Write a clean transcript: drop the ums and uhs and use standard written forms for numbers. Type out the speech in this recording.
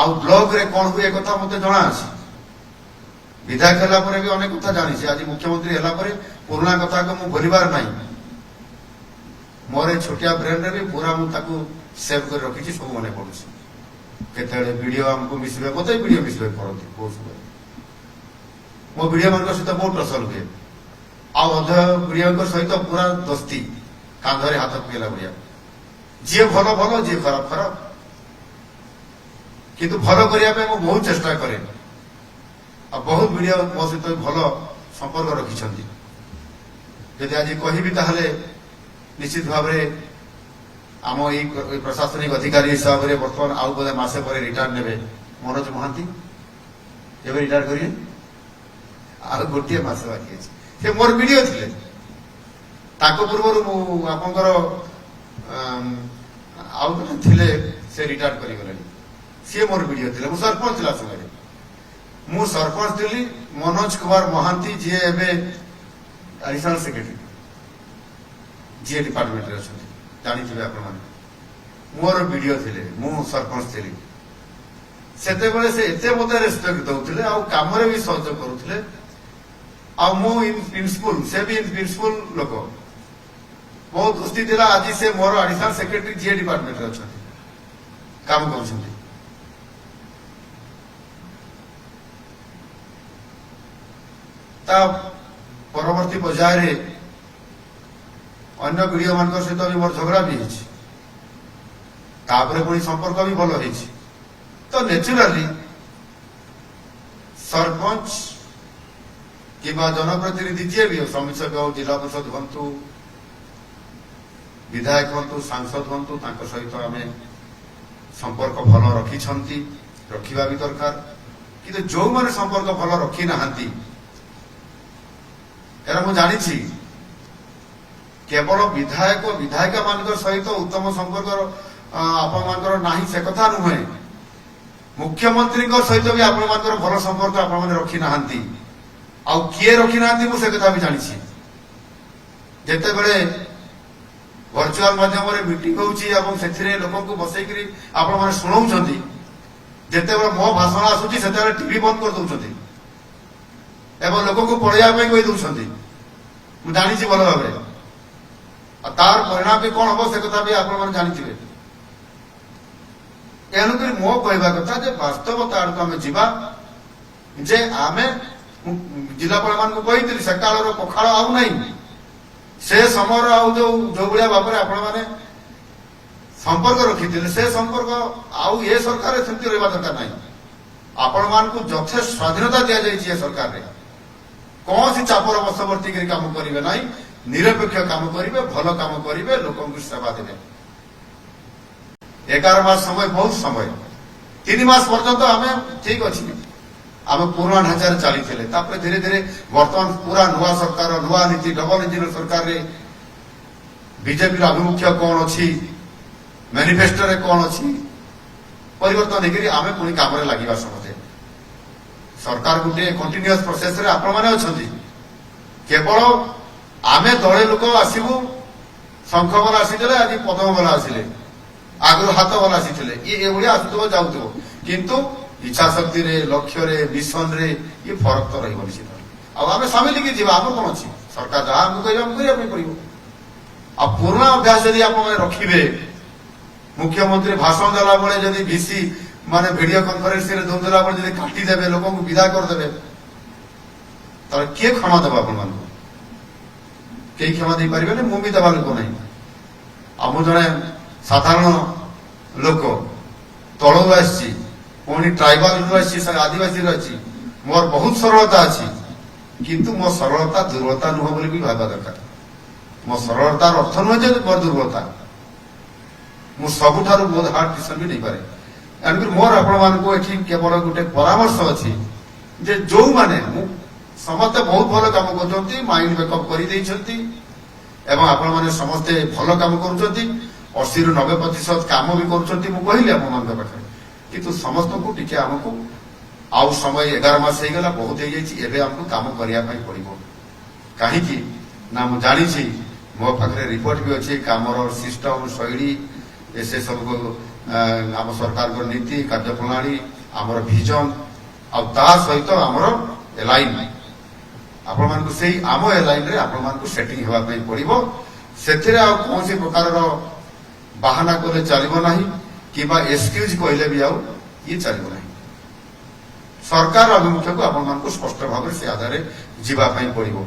आउ ब्लॉक रे कौन हुए कथा मते जना अछि विधायक हला परे भी अनेक कथा जानी आज मुख्यमंत्री हला परे पुराना कथा को मु भूलिबार नाही मोर छोटिया ब्रेन रे भी पूरा मु ताकू सेव कर रखी सब मने पड़ुछि केते वीडियो हमको मिसबे मते वीडियो मिसबे परंती बहुत मो वीडियो मन सहित बहुत असल हुए आ अध वीडियो सहित पूरा दोस्ती कांधरे हाथ पकेला बढ़िया जी भल भल जी खराब खराब किंतु भल करने मु बहुत चेष्टा करे आ बहुत वीडियो मो सहित भल संपर्क रखिछंती यदि आज कहबी ताहले निश्चित भाव आम ये प्रशासनिक अधिकारी हिसाब से बर्तमान आउ बोधे मसे पर रिटायर ने मनोज महांती एवं रिटायर करिए आ गोटे मस बाकी अच्छे मोर वीडियो थे पूर्व आपंकर आउ थे से रिटायर कर सी मोर वीडियो थे मु सरपंच था समय मु सरपंच थी मनोज कुमार महांती जी एवं एडिशनल सेक्रेटरी जी डिपार्टमेंट अच्छा जानी आप मोर वीडियो थे मु सरपंच थी सेते से एते मते रेस्पेक्ट दउथिले आ काम रे भी सहयोग करूथिले आ मु इन प्रिंसिपल से भी इन प्रिंसिपल लोक बहुत दोस्ती दिला आज से मोर एडिशनल सेक्रेटरी जी डिपार्टमेंट रे अच्छा काम करूछंती ता परवर्ती पर्याय रे अन्य वीडियो मान सहित भी मोर झगड़ा भी होपर पुणी संपर्क भी भल हो तो नेचुराली सरपंच कि जनप्रतिनिधि जी भी समीक्षक हो जिला परिषद हूँ विधायक हूँ सांसद हूँ सहित आम संपर्क भल रखी रखा भी दरकार कि जो मैंने संपर्क भल रखी ना मुझे जानी केवल विधायक विधायिका मान सहित उत्तम संपर्क आपण नाही से कथा नुहे मुख्यमंत्री सहित भी आपण भल संपर्क आपण रखी ना किए रखी ना से कथा भी जानी जिते बड़े वर्चुआल माध्यम मीटिंग होती लोक बसईकरी आपण मैंने शुणाऊं जिते बड़े मो भाषण आसूची से टीवी बंद कर दौरान एवं लोक को पढ़ाई कही दौरान मुझे जानी भल भाव तार परिणाम भी कौन हम से कथा भी आप जानी तेणुक मो कहवा कथा वास्तवता आड़ आम जा जे आम जिलापाल मान कही से काल पखाड़ आउ ना से समय जो भाया भाव में आपण मैंने संपर्क रखी से संपर्क आउ ये सरकार सेमती रहा दरकार ना आपण मान यथेष स्वाधीनता दि जाए सरकार रे कौन सी चापर बशवर्ती काम करेंगे ना निरपेक्ष काम करेंगे भल काम करेंगे लोक सेवा देवे 11 मास समय बहुत समय 3 मास पर्यंत आम ठीक अच्छे आम पुराना ढांचार चली धीरे धीरे बर्तमान पूरा नुआ सरकार नुआ नीति डबल इंजिन सरकार रे बीजेपी आभिमुख्य कौन अच्छी मैनिफेस्टो रे कौन अच्छी परिवर्तन होकर पुणी काम लगे समझे सरकार गोटे कंटिन्यूअस प्रोसेस रे आपण माने अछंती केवल आमे दले लोक आसबू शंख वाला आसीले आज पदम वाला आसिले आगु हाथ वाला आसीले ये भाया आसुव जाऊव किंतु इच्छा शक्ति रे लक्ष्य रे मिशन रे ये फरक तो रही निश्चित आम सामिल की जीवा आम कौन अच्छी सरकार जहाँ आमको कह पड़ो आ पुराना अभ्यास यदि आप रखिए मुख्यमंत्री भाषण देला बेले जदि भिसी माने वीडियो कॉन्फ्रेंस रे दोला बेले काटिदेवे लोक विदा करदे किए क्षमा देव आप कई क्षमा दे पारे मु भी देवा लोक ना आम जड़े साधारण लोक तलू आसी पुणी ट्राइबाल आदिवासी अच्छी मोर बहुत सरलता अच्छी किंतु मो सरलता दुर्बलता नुह बोली भी भाबा दरकार मो सरलतार अर्थ नुहे मोर दुर्बलता मु सबुठार बहुत हार्ड डिसीजन भी नहीं पारे एणुक मोर आपण केवल गोटे परामर्श अच्छी जे जो माने समस्ते बहुत भल काम कर माइंड मेकअप कर आपण मैंने समस्ते भल काम कर 80 ରୁ 90% काम भी कहली आप मान पाखे किंतु समस्त को टिके आमको आउ समय 11 मास हो गला बहुत हो जाए आमको काम करने पड़ो कहीं ना मुझे जानी मो पाखे रिपोर्ट भी अच्छे काम सिस्टम शैली से सब आम सरकार नीति कार्यप्रणाली ଆମର ଭିଜନ ଆଉ ତା ସହିତ ଆମର ଏଲାଇନ୍ ଆପଣମାନଙ୍କୁ ସେଇ ଆମ ଏଲାଇନ୍ରେ ଆପଣମାନଙ୍କୁ ସେଟିଂ ହେବା ପାଇଁ ପଡିବ। ସେଥିରେ ଆଉ କୌଣସି ପ୍ରକାରର ବାହାନା କଲେ ଚାଲିବ ନାହିଁ କିମ୍ବା ଏକ୍ସକ୍ୟୁଜ କହିଲେ ବି ଆଉ ଇଏ ଚାଲିବ ନାହିଁ। ସରକାର ଅଭିମୁଖ୍ୟକୁ ଆପଣମାନଙ୍କୁ ସ୍ପଷ୍ଟ ଭାବରେ ସେ ଆଧାରରେ ଯିବା ପାଇଁ ପଡିବ।